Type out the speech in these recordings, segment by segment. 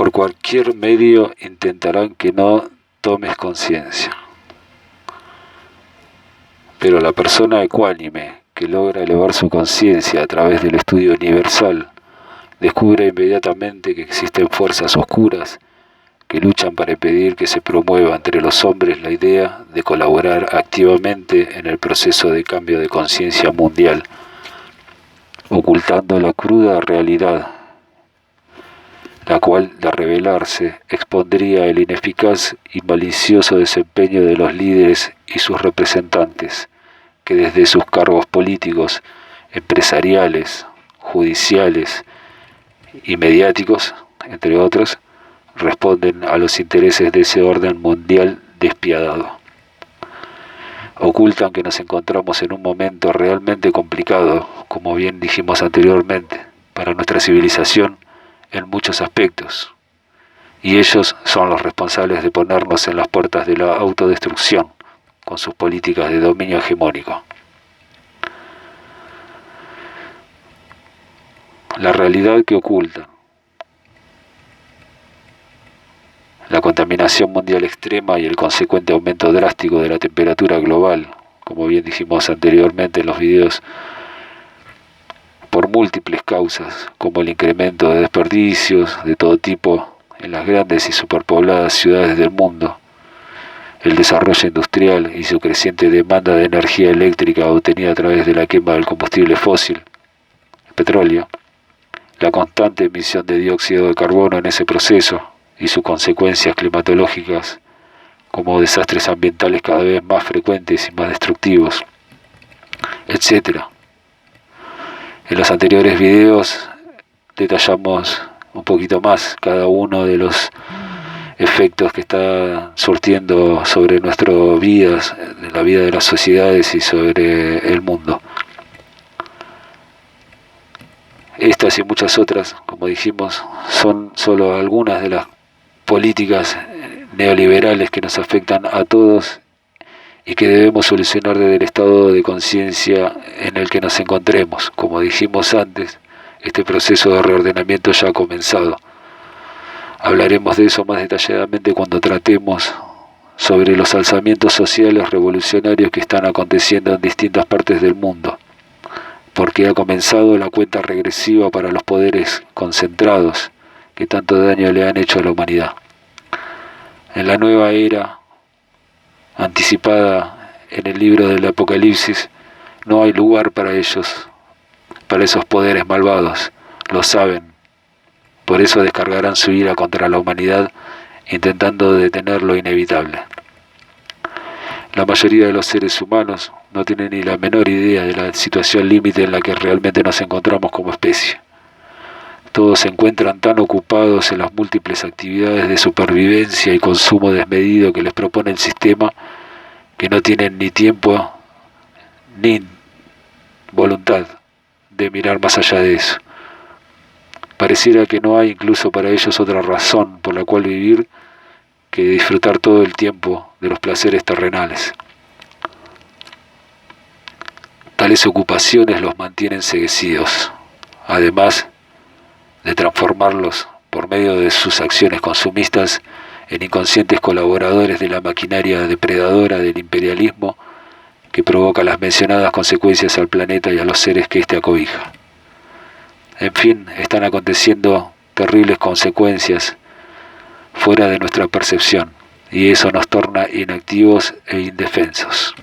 Por cualquier medio intentarán que no tomes conciencia. Pero la persona ecuánime que logra elevar su conciencia a través del estudio universal descubre inmediatamente que existen fuerzas oscuras que luchan para impedir que se promueva entre los hombres la idea de colaborar activamente en el proceso de cambio de conciencia mundial, ocultando la cruda realidad, la cual, de revelarse, expondría el ineficaz y malicioso desempeño de los líderes y sus representantes, que desde sus cargos políticos, empresariales, judiciales y mediáticos, entre otros, responden a los intereses de ese orden mundial despiadado. Ocultan que nos encontramos en un momento realmente complicado, como bien dijimos anteriormente, para nuestra civilización en muchos aspectos, y ellos son los responsables de ponernos en las puertas de la autodestrucción con sus políticas de dominio hegemónico. La realidad que ocultan, la contaminación mundial extrema y el consecuente aumento drástico de la temperatura global, como bien dijimos anteriormente en los videos, por múltiples causas, como el incremento de desperdicios de todo tipo en las grandes y superpobladas ciudades del mundo, el desarrollo industrial y su creciente demanda de energía eléctrica obtenida a través de la quema del combustible fósil, el petróleo, la constante emisión de dióxido de carbono en ese proceso y sus consecuencias climatológicas como desastres ambientales cada vez más frecuentes y más destructivos, etc. En los anteriores videos detallamos un poquito más cada uno de los efectos que está surtiendo sobre nuestras vidas, en la vida de las sociedades y sobre el mundo. Estas y muchas otras, como dijimos, son solo algunas de las políticas neoliberales que nos afectan a todos y que debemos solucionar desde el estado de conciencia en el que nos encontremos. Como dijimos antes, este proceso de reordenamiento ya ha comenzado. Hablaremos de eso más detalladamente cuando tratemos sobre los alzamientos sociales revolucionarios que están aconteciendo en distintas partes del mundo, porque ha comenzado la cuenta regresiva para los poderes concentrados que tanto daño le han hecho a la humanidad. En la nueva era anticipada en el libro del Apocalipsis, no hay lugar para ellos, para esos poderes malvados, lo saben. Por eso descargarán su ira contra la humanidad, intentando detener lo inevitable. La mayoría de los seres humanos no tienen ni la menor idea de la situación límite en la que realmente nos encontramos como especie. Todos se encuentran tan ocupados en las múltiples actividades de supervivencia y consumo desmedido que les propone el sistema que no tienen ni tiempo ni voluntad de mirar más allá de eso. Pareciera que no hay incluso para ellos otra razón por la cual vivir que disfrutar todo el tiempo de los placeres terrenales. Tales ocupaciones los mantienen enceguecidos, además de transformarlos por medio de sus acciones consumistas en inconscientes colaboradores de la maquinaria depredadora del imperialismo que provoca las mencionadas consecuencias al planeta y a los seres que éste acobija. En fin, están aconteciendo terribles consecuencias fuera de nuestra percepción, y eso nos torna inactivos e indefensos.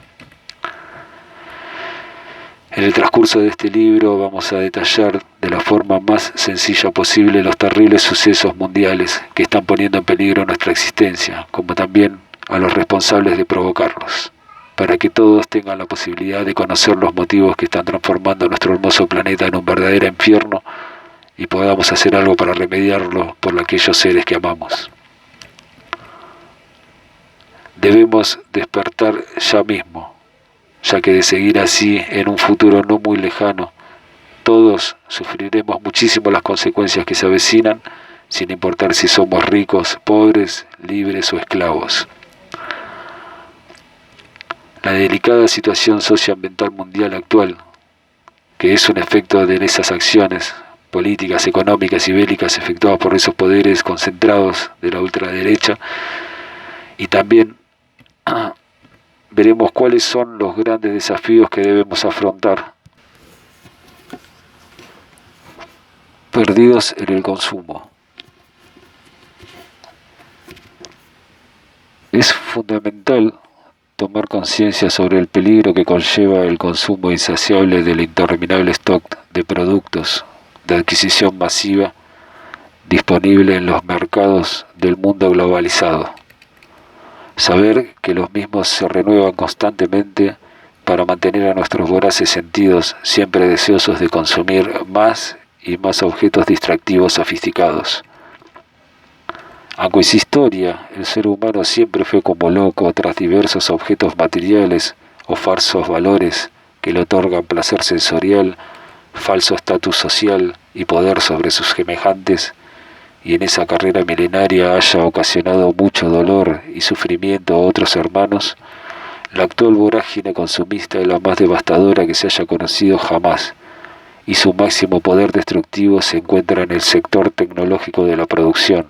En el transcurso de este libro vamos a detallar de la forma más sencilla posible los terribles sucesos mundiales que están poniendo en peligro nuestra existencia, como también a los responsables de provocarlos, para que todos tengan la posibilidad de conocer los motivos que están transformando nuestro hermoso planeta en un verdadero infierno y podamos hacer algo para remediarlo por aquellos seres que amamos. Debemos despertar ya mismo, ya que de seguir así en un futuro no muy lejano, todos sufriremos muchísimo las consecuencias que se avecinan, sin importar si somos ricos, pobres, libres o esclavos. La delicada situación socioambiental mundial actual, que es un efecto de esas acciones, políticas, económicas y bélicas efectuadas por esos poderes concentrados de la ultraderecha. Y también veremos cuáles son los grandes desafíos que debemos afrontar. Perdidos en el consumo. Es fundamental tomar conciencia sobre el peligro que conlleva el consumo insaciable del interminable stock de productos de adquisición masiva disponible en los mercados del mundo globalizado. Saber que los mismos se renuevan constantemente para mantener a nuestros voraces sentidos siempre deseosos de consumir más y más objetos distractivos sofisticados. Aunque en su historia el ser humano siempre fue como loco tras diversos objetos materiales o falsos valores que le otorgan placer sensorial, falso estatus social y poder sobre sus semejantes, y en esa carrera milenaria haya ocasionado mucho dolor y sufrimiento a otros hermanos, la actual vorágine consumista es la más devastadora que se haya conocido jamás, y su máximo poder destructivo se encuentra en el sector tecnológico de la producción.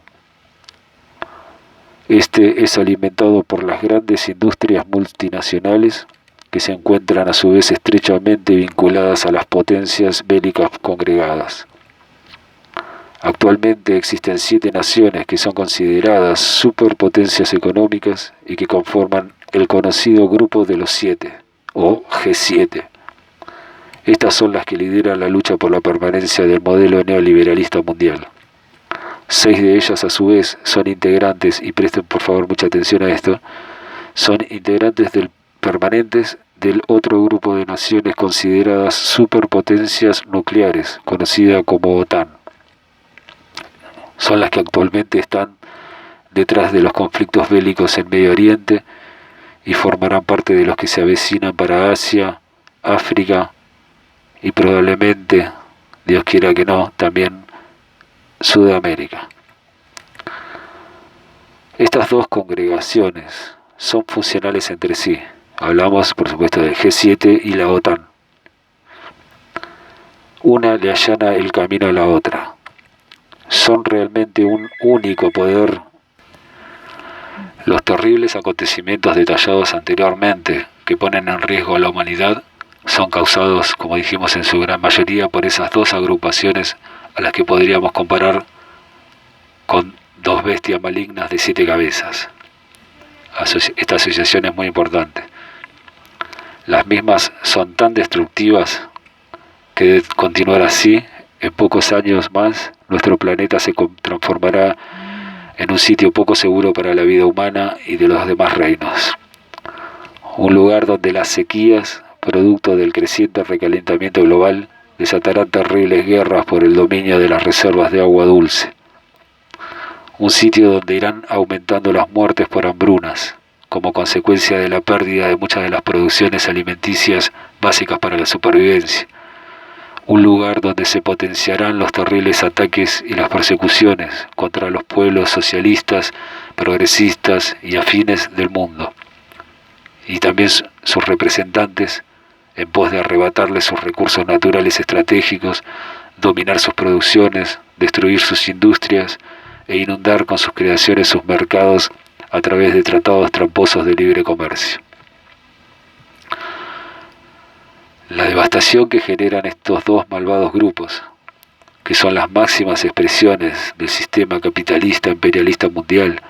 Este es alimentado por las grandes industrias multinacionales que se encuentran a su vez estrechamente vinculadas a las potencias bélicas congregadas. Actualmente existen 7 naciones que son consideradas superpotencias económicas y que conforman el conocido Grupo de los 7, o G7. Estas son las que lideran la lucha por la permanencia del modelo neoliberalista mundial. 6 de ellas a su vez son integrantes, y presten por favor mucha atención a esto, son integrantes permanentes del otro grupo de naciones consideradas superpotencias nucleares, conocida como OTAN. Son las que actualmente están detrás de los conflictos bélicos en Medio Oriente y formarán parte de los que se avecinan para Asia, África y probablemente, Dios quiera que no, también Sudamérica. Estas dos congregaciones son funcionales entre sí. Hablamos, por supuesto, del G7 y la OTAN. Una le allana el camino a la otra. Son realmente un único poder. Los terribles acontecimientos detallados anteriormente, que ponen en riesgo a la humanidad, son causados, como dijimos, en su gran mayoría por esas dos agrupaciones a las que podríamos comparar con 2 bestias malignas de 7 cabezas. Esta asociación es muy importante. Las mismas son tan destructivas que de continuar así, en pocos años más, nuestro planeta se transformará en un sitio poco seguro para la vida humana y de los demás reinos. Un lugar donde las sequías, producto del creciente recalentamiento global, desatarán terribles guerras por el dominio de las reservas de agua dulce. Un sitio donde irán aumentando las muertes por hambrunas, como consecuencia de la pérdida de muchas de las producciones alimenticias básicas para la supervivencia. Un lugar donde se potenciarán los terribles ataques y las persecuciones contra los pueblos socialistas, progresistas y afines del mundo, y también sus representantes, en pos de arrebatarles sus recursos naturales estratégicos, dominar sus producciones, destruir sus industrias e inundar con sus creaciones sus mercados a través de tratados tramposos de libre comercio. La devastación que generan estos dos malvados grupos, que son las máximas expresiones del sistema capitalista imperialista mundial,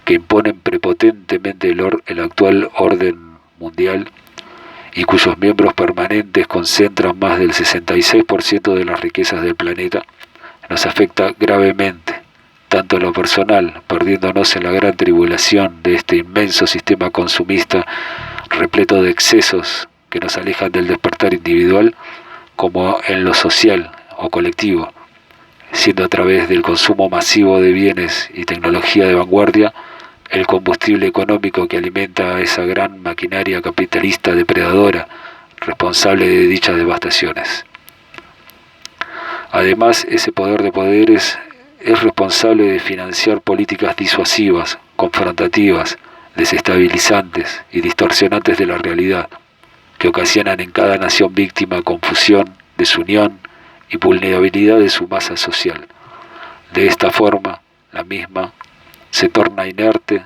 que imponen prepotentemente el actual orden mundial y cuyos miembros permanentes concentran más del 66% de las riquezas del planeta, nos afecta gravemente, tanto en lo personal, perdiéndonos en la gran tribulación de este inmenso sistema consumista repleto de excesos que nos alejan del despertar individual, como en lo social o colectivo, siendo a través del consumo masivo de bienes y tecnología de vanguardia el combustible económico que alimenta a esa gran maquinaria capitalista depredadora, responsable de dichas devastaciones. Además, ese poder de poderes es responsable de financiar políticas disuasivas, confrontativas, desestabilizantes y distorsionantes de la realidad, que ocasionan en cada nación víctima confusión, desunión y vulnerabilidad de su masa social. De esta forma, la misma se torna inerte,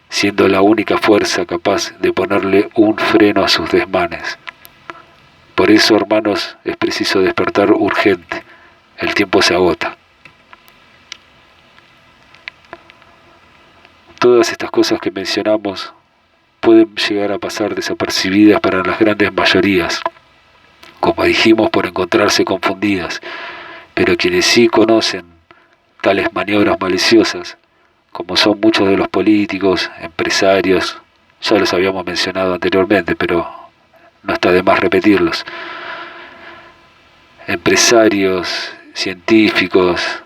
siendo la única fuerza capaz de ponerle un freno a sus desmanes. Por eso, hermanos, es preciso despertar urgente. El tiempo se agota. Todas estas cosas que mencionamos pueden llegar a pasar desapercibidas para las grandes mayorías, como dijimos, por encontrarse confundidas, pero quienes sí conocen tales maniobras maliciosas, como son muchos de los políticos, empresarios, ya los habíamos mencionado anteriormente, pero no está de más repetirlos, empresarios, científicos,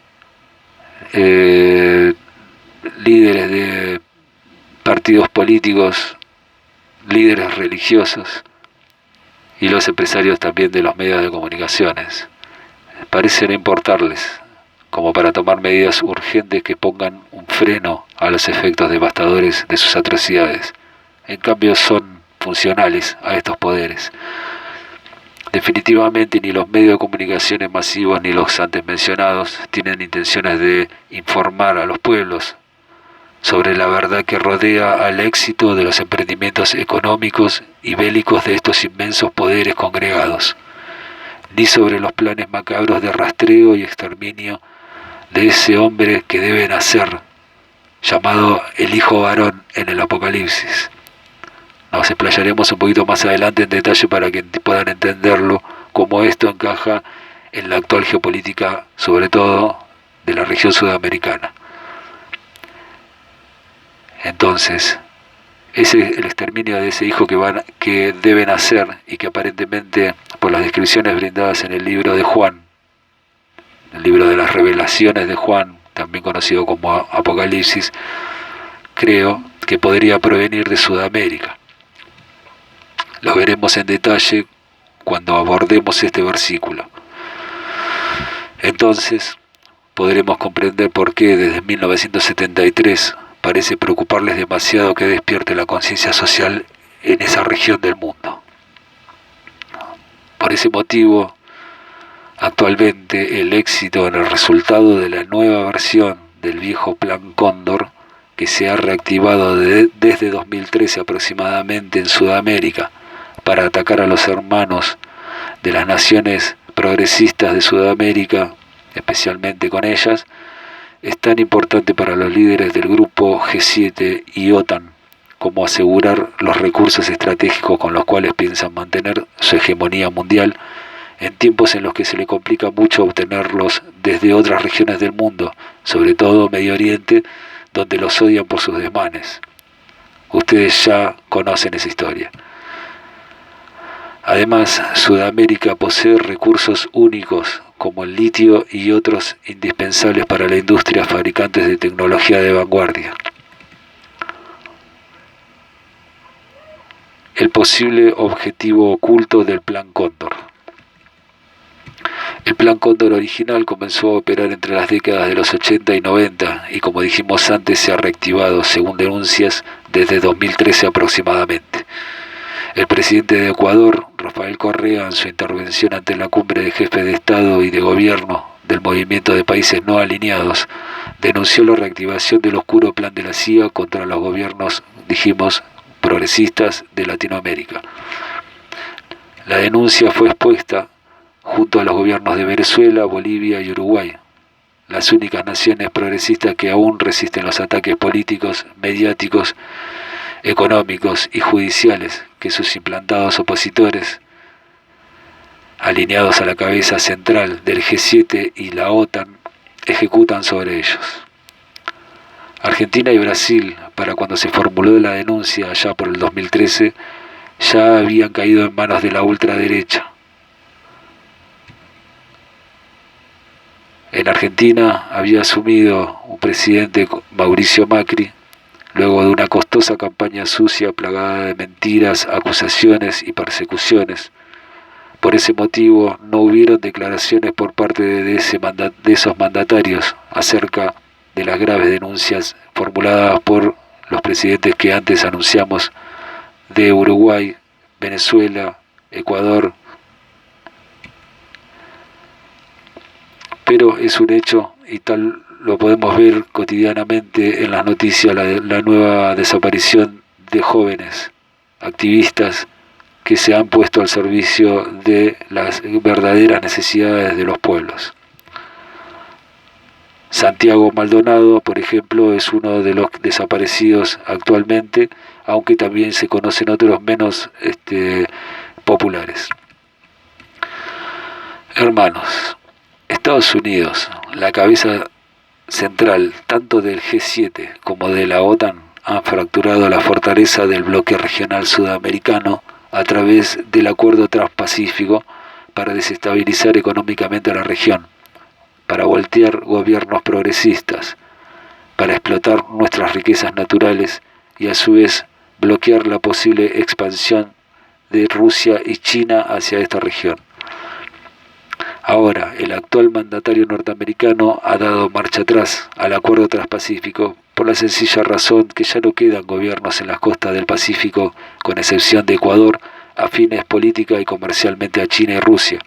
líderes de partidos políticos, líderes religiosos y los empresarios también de los medios de comunicaciones. Parece no importarles, como para tomar medidas urgentes que pongan un freno a los efectos devastadores de sus atrocidades. En cambio son funcionales a estos poderes. Definitivamente ni los medios de comunicaciones masivos ni los antes mencionados tienen intenciones de informar a los pueblos sobre la verdad que rodea al éxito de los emprendimientos económicos y bélicos de estos inmensos poderes congregados, ni sobre los planes macabros de rastreo y exterminio de ese hombre que debe nacer, llamado el Hijo Varón en el Apocalipsis. Nos explayaremos un poquito más adelante en detalle para que puedan entenderlo, cómo esto encaja en la actual geopolítica, sobre todo de la región sudamericana. Entonces, el exterminio de ese hijo que debe nacer y que aparentemente, por las descripciones brindadas en el libro de Juan, el libro de las revelaciones de Juan, también conocido como Apocalipsis, creo que podría provenir de Sudamérica. Lo veremos en detalle cuando abordemos este versículo. Entonces, podremos comprender por qué desde 1973 parece preocuparles demasiado que despierte la conciencia social en esa región del mundo. Por ese motivo, actualmente el éxito en el resultado de la nueva versión del viejo Plan Cóndor, que se ha reactivado desde 2013 aproximadamente en Sudamérica para atacar a los hermanos de las naciones progresistas de Sudamérica, especialmente con ellas, es tan importante para los líderes del grupo G7 y OTAN como asegurar los recursos estratégicos con los cuales piensan mantener su hegemonía mundial en tiempos en los que se le complica mucho obtenerlos desde otras regiones del mundo, sobre todo Medio Oriente, donde los odian por sus desmanes. Ustedes ya conocen esa historia. Además, Sudamérica posee recursos únicos como el litio y otros indispensables para la industria fabricantes de tecnología de vanguardia. El posible objetivo oculto del Plan Cóndor. El Plan Cóndor original comenzó a operar entre las décadas de los 80 y 90 y, como dijimos antes, se ha reactivado, según denuncias, desde 2013 aproximadamente. El presidente de Ecuador, Rafael Correa, en su intervención ante la cumbre de jefes de Estado y de Gobierno del Movimiento de Países No Alineados, denunció la reactivación del oscuro plan de la CIA contra los gobiernos, dijimos, progresistas de Latinoamérica. La denuncia fue expuesta junto a los gobiernos de Venezuela, Bolivia y Uruguay, las únicas naciones progresistas que aún resisten los ataques políticos, mediáticos, económicos y judiciales que sus implantados opositores, alineados a la cabeza central del G7 y la OTAN, ejecutan sobre ellos. Argentina y Brasil, para cuando se formuló la denuncia allá por el 2013, ya habían caído en manos de la ultraderecha. En Argentina había asumido un presidente, Mauricio Macri, luego de una costosa campaña sucia plagada de mentiras, acusaciones y persecuciones. Por ese motivo no hubieron declaraciones por parte de esos mandatarios acerca de las graves denuncias formuladas por los presidentes que antes anunciamos de Uruguay, Venezuela, Ecuador pero es un hecho y tal lo podemos ver cotidianamente en las noticias, la nueva desaparición de jóvenes activistas que se han puesto al servicio de las verdaderas necesidades de los pueblos. Santiago Maldonado, por ejemplo, es uno de los desaparecidos actualmente, aunque también se conocen otros menos populares. Hermanos, Estados Unidos, la cabeza central tanto del G7 como de la OTAN, han fracturado la fortaleza del bloque regional sudamericano a través del Acuerdo Transpacífico para desestabilizar económicamente a la región, para voltear gobiernos progresistas, para explotar nuestras riquezas naturales y a su vez bloquear la posible expansión de Rusia y China hacia esta región. Ahora, el actual mandatario norteamericano ha dado marcha atrás al Acuerdo Transpacífico por la sencilla razón que ya no quedan gobiernos en las costas del Pacífico, con excepción de Ecuador, afines política y comercialmente a China y Rusia.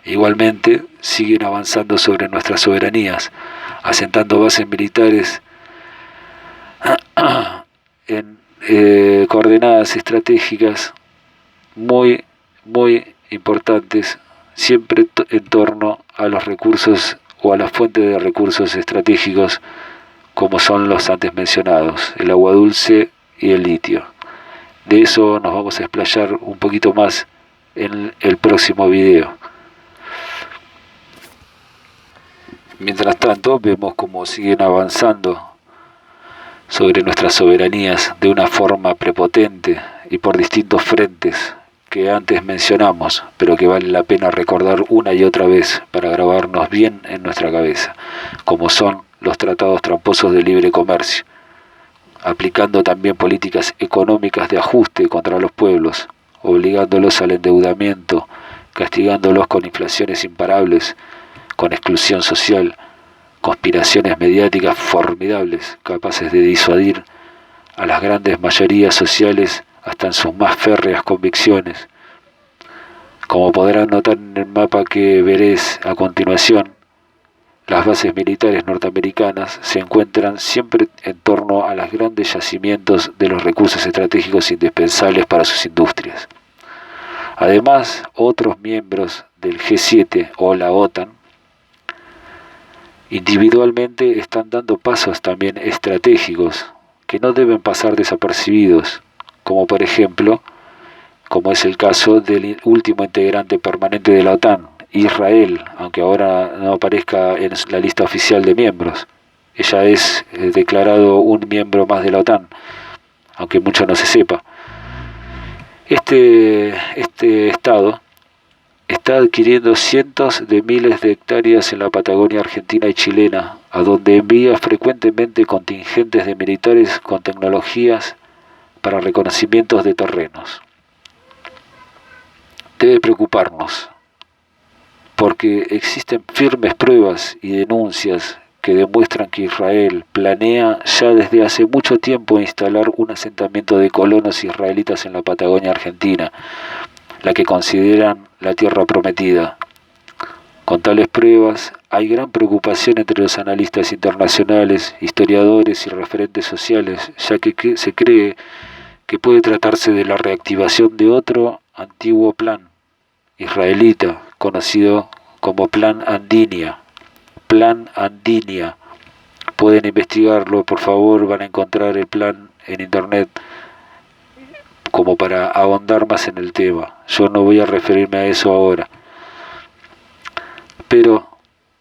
Igualmente, siguen avanzando sobre nuestras soberanías, asentando bases militares en coordenadas estratégicas muy importantes, siempre en torno a los recursos o a las fuentes de recursos estratégicos como son los antes mencionados, el agua dulce y el litio. De eso nos vamos a explayar un poquito más en el próximo video. Mientras tanto, vemos cómo siguen avanzando sobre nuestras soberanías de una forma prepotente y por distintos frentes que antes mencionamos, pero que vale la pena recordar una y otra vez para grabarnos bien en nuestra cabeza, como son los tratados tramposos de libre comercio, aplicando también políticas económicas de ajuste contra los pueblos, obligándolos al endeudamiento, castigándolos con inflaciones imparables, con exclusión social, conspiraciones mediáticas formidables, capaces de disuadir a las grandes mayorías sociales hasta en sus más férreas convicciones. Como podrán notar en el mapa que veréis a continuación, las bases militares norteamericanas se encuentran siempre en torno a los grandes yacimientos de los recursos estratégicos indispensables para sus industrias. Además, otros miembros del G7 o la OTAN individualmente están dando pasos también estratégicos que no deben pasar desapercibidos, como por ejemplo, como es el caso del último integrante permanente de la OTAN, Israel, aunque ahora no aparezca en la lista oficial de miembros. Ella es declarado un miembro más de la OTAN, aunque mucho no se sepa. Este estado está adquiriendo cientos de miles de hectáreas en la Patagonia argentina y chilena, a donde envía frecuentemente contingentes de militares con tecnologías para reconocimientos de terrenos. Debe preocuparnos, porque existen firmes pruebas y denuncias que demuestran que Israel planea ya desde hace mucho tiempo instalar un asentamiento de colonos israelitas en la Patagonia argentina, la que consideran la tierra prometida. Con tales pruebas, hay gran preocupación entre los analistas internacionales, historiadores y referentes sociales, ya que se cree que puede tratarse de la reactivación de otro antiguo plan israelita, conocido como Plan Andinia. Plan Andinia. Pueden investigarlo, por favor, van a encontrar el plan en internet como para ahondar más en el tema. Yo no voy a referirme a eso ahora. Pero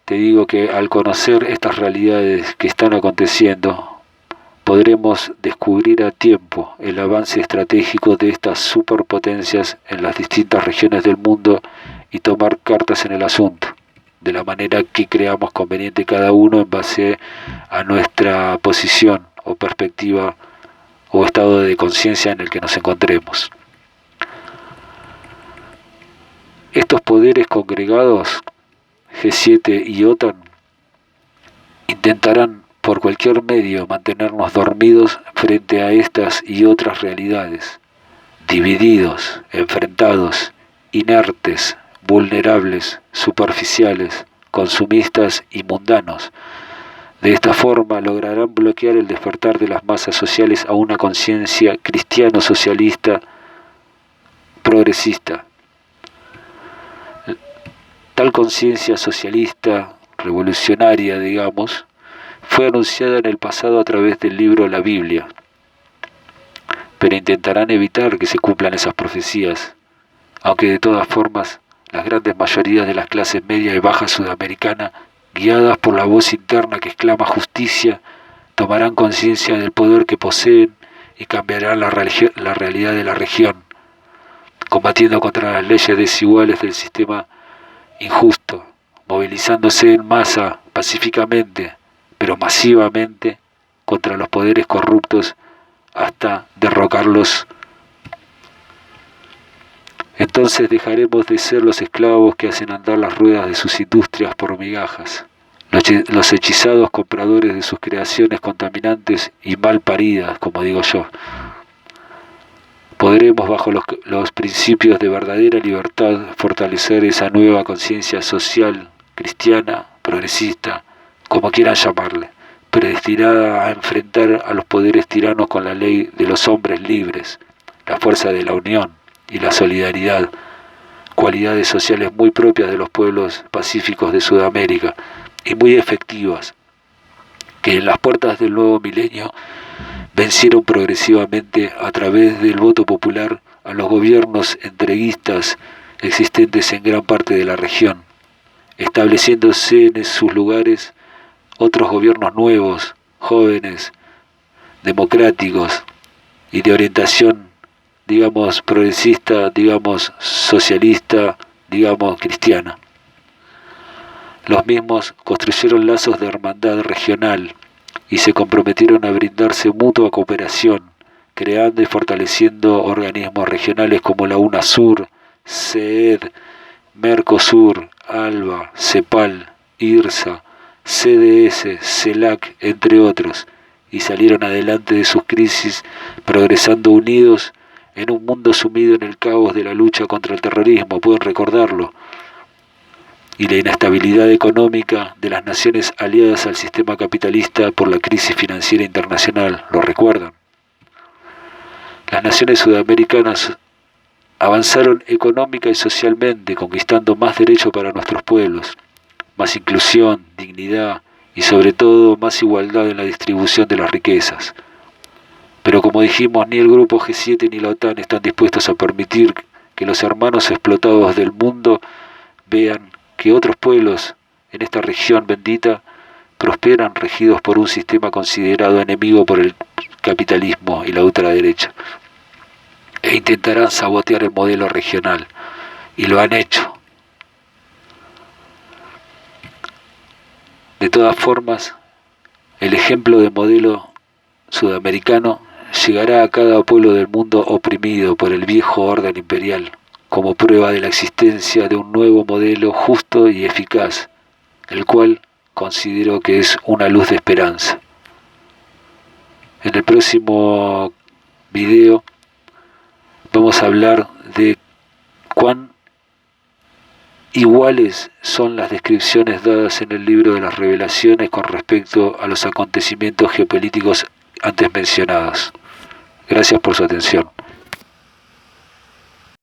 te digo que al conocer estas realidades que están aconteciendo, podremos descubrir a tiempo el avance estratégico de estas superpotencias en las distintas regiones del mundo y tomar cartas en el asunto, de la manera que creamos conveniente cada uno en base a nuestra posición o perspectiva o estado de conciencia en el que nos encontremos. Estos poderes congregados, G7 y OTAN, intentarán por cualquier medio mantenernos dormidos frente a estas y otras realidades, divididos, enfrentados, inertes, vulnerables, superficiales, consumistas y mundanos. De esta forma lograrán bloquear el despertar de las masas sociales a una conciencia cristiano-socialista progresista. Tal conciencia socialista, revolucionaria, digamos, fue anunciada en el pasado a través del libro La Biblia, pero intentarán evitar que se cumplan esas profecías, aunque de todas formas las grandes mayorías de las clases media y baja sudamericana, guiadas por la voz interna que exclama justicia, tomarán conciencia del poder que poseen y cambiarán la realidad de la región, combatiendo contra las leyes desiguales del sistema injusto, movilizándose en masa, pacíficamente, pero masivamente, contra los poderes corruptos hasta derrocarlos. Entonces dejaremos de ser los esclavos que hacen andar las ruedas de sus industrias por migajas, los hechizados compradores de sus creaciones contaminantes y mal paridas, como digo yo. Podremos, bajo los principios de verdadera libertad, fortalecer esa nueva conciencia social, cristiana, progresista, como quieran llamarle, predestinada a enfrentar a los poderes tiranos con la ley de los hombres libres, la fuerza de la unión y la solidaridad, cualidades sociales muy propias de los pueblos pacíficos de Sudamérica y muy efectivas, que en las puertas del nuevo milenio vencieron progresivamente a través del voto popular a los gobiernos entreguistas existentes en gran parte de la región, estableciéndose en sus lugares otros gobiernos nuevos, jóvenes, democráticos y de orientación, digamos, progresista, digamos, socialista, digamos, cristiana. Los mismos construyeron lazos de hermandad regional y se comprometieron a brindarse mutua cooperación, creando y fortaleciendo organismos regionales como la UNASUR, CEED, Mercosur, ALBA, CEPAL, IRSA, CDS, CELAC, entre otros, y salieron adelante de sus crisis progresando unidos en un mundo sumido en el caos de la lucha contra el terrorismo, pueden recordarlo, y la inestabilidad económica de las naciones aliadas al sistema capitalista por la crisis financiera internacional, ¿lo recuerdan? Las naciones sudamericanas avanzaron económica y socialmente, conquistando más derechos para nuestros pueblos, más inclusión, dignidad y sobre todo más igualdad en la distribución de las riquezas. Pero como dijimos, ni el grupo G7 ni la OTAN están dispuestos a permitir que los hermanos explotados del mundo vean que otros pueblos en esta región bendita prosperan regidos por un sistema considerado enemigo por el capitalismo y la ultraderecha, e intentarán sabotear el modelo regional, y lo han hecho. De todas formas, el ejemplo de modelo sudamericano llegará a cada pueblo del mundo oprimido por el viejo orden imperial, como prueba de la existencia de un nuevo modelo justo y eficaz, el cual considero que es una luz de esperanza. En el próximo video vamos a hablar de cuán iguales son las descripciones dadas en el libro de las Revelaciones con respecto a los acontecimientos geopolíticos antes mencionados. Gracias por su atención.